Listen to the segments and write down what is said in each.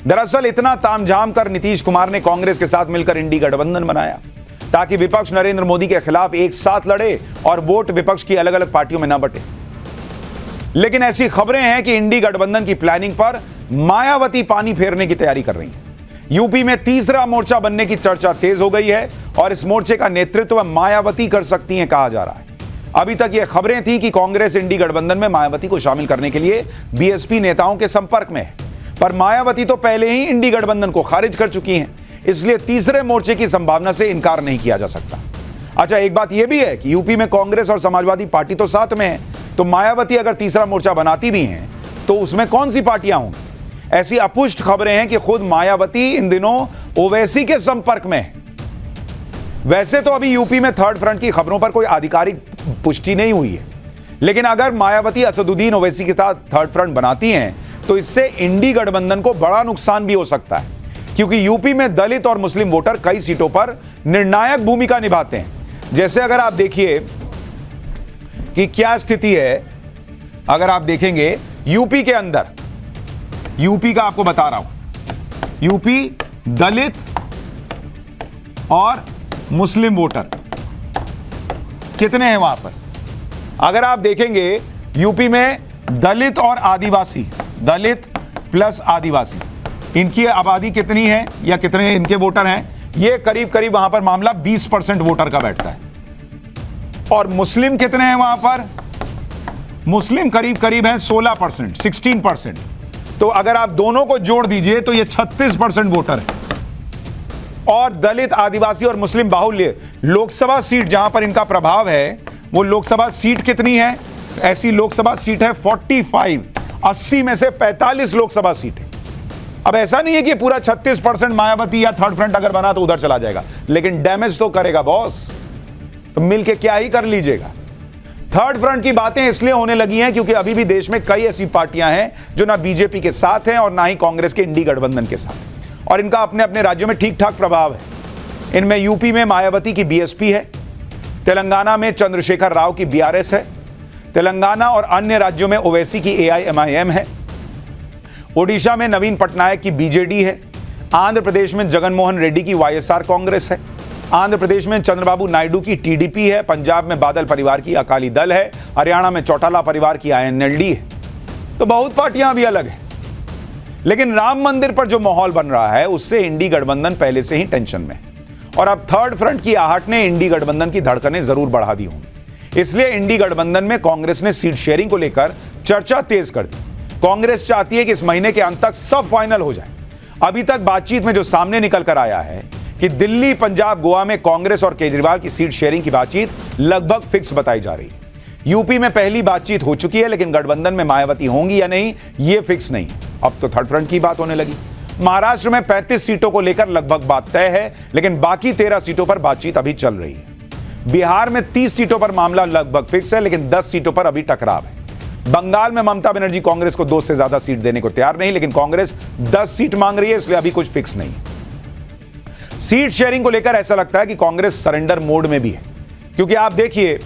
दरअसल इतना तामझाम कर नीतीश कुमार ने कांग्रेस के साथ मिलकर इंडी गठबंधन बनाया ताकि विपक्ष नरेंद्र मोदी के खिलाफ एक साथ लड़े और वोट विपक्ष की अलग अलग पार्टियों में न बटे। लेकिन ऐसी खबरें हैं कि इंडी गठबंधन की प्लानिंग पर मायावती पानी फेरने की तैयारी कर रही हैं। यूपी में तीसरा मोर्चा बनने की चर्चा तेज हो गई है और इस मोर्चे का नेतृत्व मायावती कर सकती हैं कहा जा रहा है। अभी तक यह खबरें थी कि कांग्रेस इंडी गठबंधन में मायावती को शामिल करने के लिए बीएसपी नेताओं के संपर्क में है, पर मायावती तो पहले ही इंडी गठबंधन को खारिज कर चुकी हैं, इसलिए तीसरे मोर्चे की संभावना से इनकार नहीं किया जा सकता। अच्छा, एक बात यह भी है कि यूपी में कांग्रेस और समाजवादी पार्टी तो साथ में है, तो मायावती अगर तीसरा मोर्चा बनाती भी हैं तो उसमें कौन सी पार्टियां होंगी? ऐसी अपुष्ट खबरें हैं कि खुद मायावती इन दिनों ओवैसी के संपर्क में है। वैसे तो अभी यूपी में थर्ड फ्रंट की खबरों पर कोई आधिकारिक पुष्टि नहीं हुई है, लेकिन अगर मायावती असदुद्दीन ओवैसी के साथ थर्ड फ्रंट बनाती हैं तो इससे इंडी गठबंधन को बड़ा नुकसान भी हो सकता है, क्योंकि यूपी में दलित और मुस्लिम वोटर कई सीटों पर निर्णायक भूमिका निभाते हैं। जैसे अगर आप देखिए कि क्या स्थिति है, अगर आप देखेंगे यूपी के अंदर, यूपी का आपको बता रहा हूं, यूपी दलित और मुस्लिम वोटर कितने हैं वहां पर? अगर आप देखेंगे यूपी में दलित और आदिवासी, दलित प्लस आदिवासी, इनकी आबादी कितनी है या कितने इनके वोटर हैं, ये करीब करीब वहां पर मामला 20% वोटर का बैठता है। और मुस्लिम कितने हैं वहां पर? मुस्लिम करीब करीब है 16%, 16%। तो अगर आप दोनों को जोड़ दीजिए तो ये 36% वोटर है। और दलित, आदिवासी और मुस्लिम बाहुल्य लोकसभा सीट जहां पर इनका प्रभाव है, वो लोकसभा सीट कितनी है? ऐसी लोकसभा सीट है 45, 80 में से 45 लोकसभा सीट है। अब ऐसा नहीं है कि पूरा 36% मायावती या थर्ड फ्रंट अगर बना तो उधर चला जाएगा, लेकिन डैमेज तो करेगा बॉस, तो मिलके क्या ही कर लीजिएगा। थर्ड फ्रंट की बातें इसलिए होने लगी हैं क्योंकि अभी भी देश में कई ऐसी पार्टियां हैं जो ना बीजेपी के साथ हैं और ना ही कांग्रेस के इंडी गठबंधन के साथ, और इनका अपने अपने राज्यों में ठीक ठाक प्रभाव है। इनमें यूपी में मायावती की बीएसपी है, तेलंगाना में चंद्रशेखर राव की बीआरएस है, तेलंगाना और अन्य राज्यों में ओवैसी की एआईएमआईएम है, ओडिशा में नवीन पटनायक की बीजेडी है, आंध्र प्रदेश में जगनमोहन रेड्डी की वाईएसआर कांग्रेस है, आंध्र प्रदेश में चंद्रबाबू नायडू की टीडीपी है, पंजाब में बादल परिवार की अकाली दल है, हरियाणा में चौटाला परिवार की आईएनएलडी है। तो बहुत पार्टियां भी अलग हैं, लेकिन राम मंदिर पर जो माहौल बन रहा है उससे इंडी गठबंधन पहले से ही टेंशन में है, और अब थर्ड फ्रंट की आहट ने इंडी गठबंधन की धड़कनें जरूर बढ़ा दी होंगी। इसलिए इंडी गठबंधन में कांग्रेस ने सीट शेयरिंग को लेकर चर्चा तेज कर दी। कांग्रेस चाहती है कि इस महीने के अंत तक सब फाइनल हो जाए। अभी तक बातचीत में जो सामने निकल कर आया है कि दिल्ली, पंजाब, गोवा में कांग्रेस और केजरीवाल की सीट शेयरिंग की बातचीत लगभग फिक्स बताई जा रही है। यूपी में पहली बातचीत हो चुकी है, लेकिन गठबंधन में मायावती होंगी या नहीं ये फिक्स नहीं। अब तो थर्ड फ्रंट की बात होने लगी। महाराष्ट्र में 35 सीटों को लेकर लगभग बात तय है, लेकिन बाकी 13 सीटों पर बातचीत अभी चल रही है। बिहार में 30 सीटों पर मामला लगभग फिक्स है, लेकिन 10 सीटों पर अभी टकराव है। बंगाल में ममता बनर्जी कांग्रेस को 2 से ज्यादा सीट देने को तैयार नहीं, लेकिन कांग्रेस 10 सीट मांग रही है, इसलिए अभी कुछ फिक्स नहीं। सीट शेयरिंग को लेकर ऐसा लगता है कि कांग्रेस सरेंडर मोड में भी है, क्योंकि आप देखिए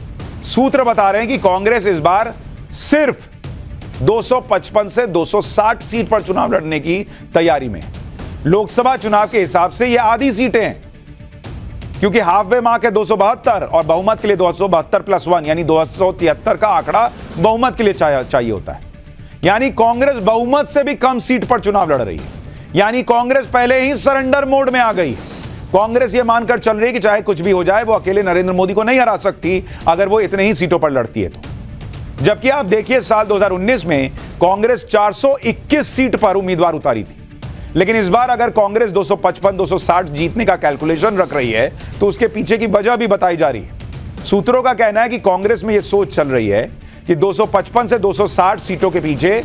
सूत्र बता रहे हैं कि कांग्रेस इस बार सिर्फ 255 से 260 सीट पर चुनाव लड़ने की तैयारी में है। लोकसभा चुनाव के हिसाब से ये आधी सीटें हैं, क्योंकि हाफ वे मार्क है 272 और बहुमत के लिए 272+1 यानी 273 का आंकड़ा बहुमत के लिए चाहिए होता है। यानी कांग्रेस बहुमत से भी कम सीट पर चुनाव लड़ रही है, यानी कांग्रेस पहले ही सरेंडर मोड में आ गई है। कांग्रेस ये मानकर चल रही है कि चाहे कुछ भी हो जाए वो अकेले नरेंद्र मोदी को नहीं हरा सकती अगर वो इतने ही सीटों पर लड़ती है तो। जबकि आप देखिए साल 2019 में कांग्रेस 421 सीट पर उम्मीदवार उतारी थी, लेकिन इस बार अगर कांग्रेस 255-260 जीतने का कैलकुलेशन रख रही है तो उसके पीछे की वजह भी बताई जा रही है। सूत्रों का कहना है कि कांग्रेस में यह सोच चल रही है कि 255 से 260 सीटों के पीछे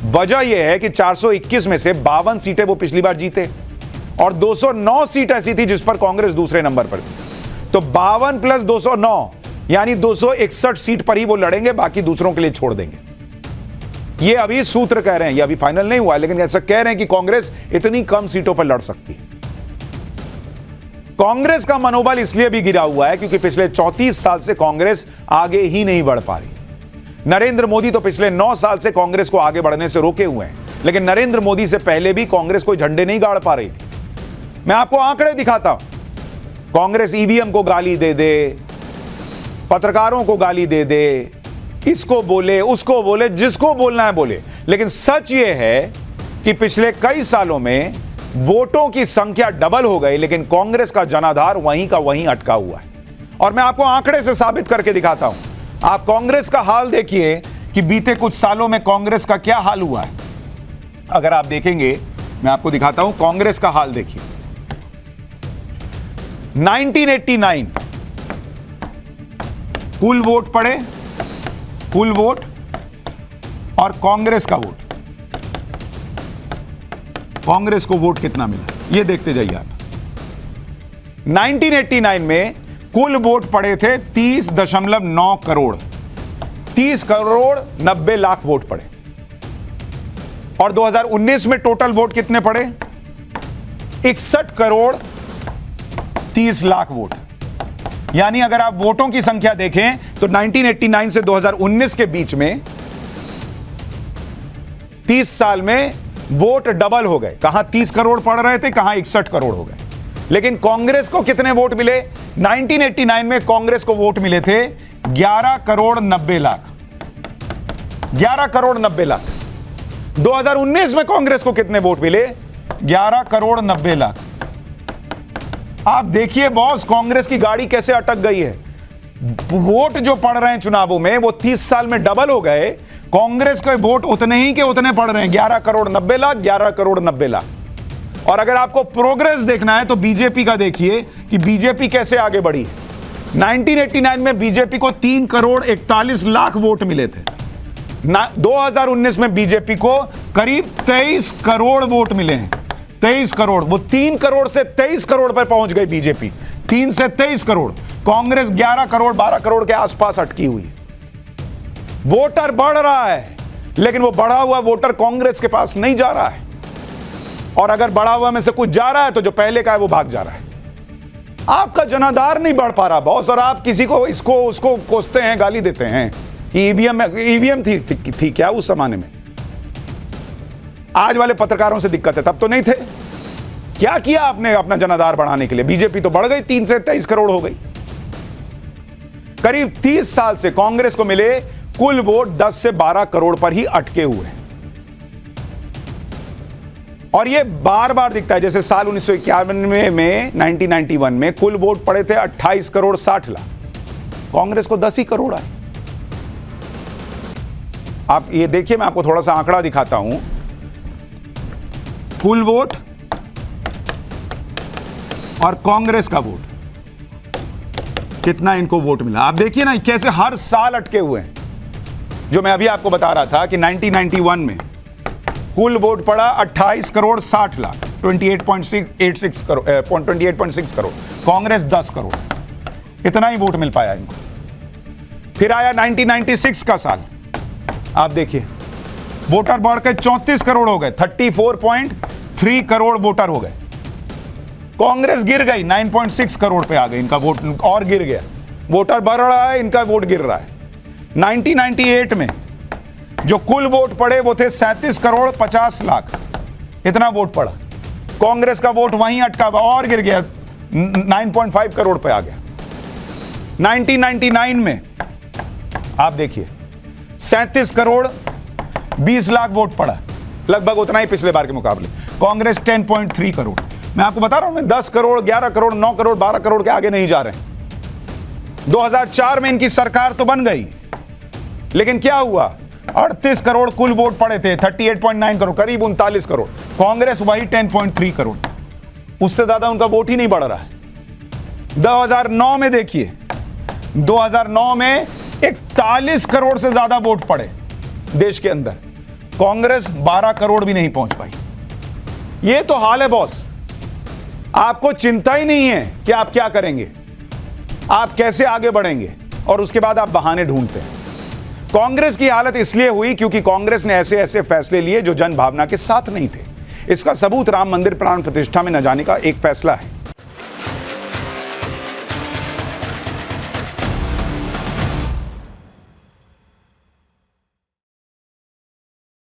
वजह यह है कि 421 में से 52 सीटें वो पिछली बार जीते और 209 सीट ऐसी थी जिस पर कांग्रेस दूसरे नंबर पर थी। तो 52 + 209 यानी 261 सीट पर ही वो लड़ेंगे, बाकी दूसरों के लिए छोड़ देंगे। ये अभी सूत्र कह रहे हैं, ये अभी फाइनल नहीं हुआ है, लेकिन ऐसा कह रहे हैं कि कांग्रेस इतनी कम सीटों पर लड़ सकती है। कांग्रेस का मनोबल इसलिए भी गिरा हुआ है क्योंकि पिछले 34 साल से कांग्रेस आगे ही नहीं बढ़ पा रही। नरेंद्र मोदी तो पिछले 9 साल से कांग्रेस को आगे बढ़ने से रोके हुए हैं। लेकिन नरेंद्र मोदी से पहले भी कांग्रेस कोई झंडे नहीं गाड़ पा रही थी। मैं आपको आंकड़े दिखाता हूं। कांग्रेस ईवीएम को गाली दे दे, पत्रकारों को गाली दे दे, इसको बोले उसको बोले, जिसको बोलना है बोले, लेकिन सच यह है कि पिछले कई सालों में वोटों की संख्या डबल हो गई, लेकिन कांग्रेस का जनाधार वहीं का वहीं अटका हुआ है। और मैं आपको आंकड़े से साबित करके दिखाता हूं। आप कांग्रेस का हाल देखिए कि बीते कुछ सालों में कांग्रेस का क्या हाल हुआ है। अगर आप देखेंगे, मैं आपको दिखाता हूं कांग्रेस का हाल। देखिए 1989 कुल वोट पड़े, कुल वोट और कांग्रेस का वोट, कांग्रेस को वोट कितना मिला ये देखते जाइए आप। 1989 में कुल वोट पड़े थे 30.9 करोड़, 30 करोड़ 90 लाख वोट पड़े। और 2019 में टोटल वोट कितने पड़े? 61 करोड़ 30 लाख वोट। यानी अगर आप वोटों की संख्या देखें तो 1989 से 2019 के बीच में 30 साल में वोट डबल हो गए। कहां 30 करोड़ पड़ रहे थे, कहां 61 करोड़ हो गए। लेकिन कांग्रेस को कितने वोट मिले? 1989 में कांग्रेस को वोट मिले थे 11 करोड़ 90 लाख, 11 करोड़ 90 लाख। 2019 में कांग्रेस को कितने वोट मिले? 11 करोड़ 90 लाख। आप देखिए बॉस, कांग्रेस की गाड़ी कैसे अटक गई है। वोट जो पड़ रहे हैं चुनावों में वो 30 साल में डबल हो गए। कांग्रेस के वोट उतने ही के उतने पड़ रहे हैं, 11 करोड़ 90 लाख, 11 करोड़ 90 लाख। और अगर आपको प्रोग्रेस देखना है तो बीजेपी का देखिए कि बीजेपी कैसे आगे बढ़ी है। 1989 में बीजेपी को 3 करोड़ 41 लाख वोट मिले थे। 2019 में बीजेपी को करीब 23 करोड़ वोट मिले हैं, 23 करोड़। वो 3 करोड़ से 23 करोड़ पर पहुंच गई बीजेपी, 3 से 23 करोड़। कांग्रेस 11 करोड़ 12 करोड़ के आसपास अटकी हुई है। वोटर बढ़ रहा है, लेकिन वो बढ़ा हुआ वोटर कांग्रेस के पास नहीं जा रहा है। और अगर बढ़ा हुआ में से कुछ जा रहा है तो जो पहले का है वो भाग जा रहा है। आपका जनाधार नहीं बढ़ पा रहा बॉस, और आप किसी को इसको उसको कोसते हैं, गाली देते हैं। ईवीएम थी क्या उस जमाने में? आज वाले पत्रकारों से दिक्कत है, तब तो नहीं थे। क्या किया आपने अपना जनाधार बढ़ाने के लिए? बीजेपी तो बढ़ गई, 3 से 23 करोड़ हो गई। करीब 30 साल से कांग्रेस को मिले कुल वोट 10 से 12 करोड़ पर ही अटके हुए हैं। और यह बार बार दिखता है। जैसे साल 1991 में 1991 में कुल वोट पड़े थे 28 करोड़ 60 लाख, कांग्रेस को 10 ही करोड़ आए। आप ये देखिए, मैं आपको थोड़ा सा आंकड़ा दिखाता हूं। कुल वोट और कांग्रेस का वोट, कितना इनको वोट मिला आप देखिए ना, कैसे हर साल अटके हुए हैं। जो मैं अभी आपको बता रहा था कि 1991 में कुल वोट पड़ा 28 करोड़ 60 लाख, 28.6 करोड़। कांग्रेस 10 करोड़, इतना ही वोट मिल पाया इनको। फिर आया 1996 का साल, आप देखिए वोटर बढ़ के 34 करोड़ हो गए, 34.3 करोड़ वोटर हो गए। कांग्रेस गिर गई, 9.6 करोड़ पे आ गई, इनका वोट और गिर गया। वोटर बढ़ रहा है, इनका वोट गिर रहा है। 1998 में जो कुल वोट पड़े वो थे 37 करोड़ 50 लाख, इतना वोट पड़ा। कांग्रेस का वोट वहीं अटका हुआ और गिर गया, 9.5 करोड़ पे आ गया। 1999 में आप देखिए 37 करोड़ 20 लाख वोट पड़ा, लगभग उतना ही पिछले बार के मुकाबले। कांग्रेस 10.3 करोड़। मैं आपको बता रहा हूं, 10 करोड़ 11 करोड़ 9 करोड़ 12 करोड़ के आगे नहीं जा रहे हैं। 2004 में इनकी सरकार तो बन गई, लेकिन क्या हुआ? 38 करोड़ कुल वोट पड़े थे, 38.9 करोड़, करीब 39 करोड़। कांग्रेस वही 10.3 करोड़, उससे ज्यादा उनका वोट ही नहीं बढ़ रहा है। 2009 में देखिए, 2009 में 41 करोड़ से ज्यादा वोट पड़े देश के अंदर, कांग्रेस 12 करोड़ भी नहीं पहुंच पाई। यह तो हाल है बॉस। आपको चिंता ही नहीं है कि आप क्या करेंगे, आप कैसे आगे बढ़ेंगे, और उसके बाद आप बहाने ढूंढते हैं। कांग्रेस की हालत इसलिए हुई क्योंकि कांग्रेस ने ऐसे ऐसे फैसले लिए जो जन भावना के साथ नहीं थे। इसका सबूत राम मंदिर प्राण प्रतिष्ठा में न जाने का एक फैसला है।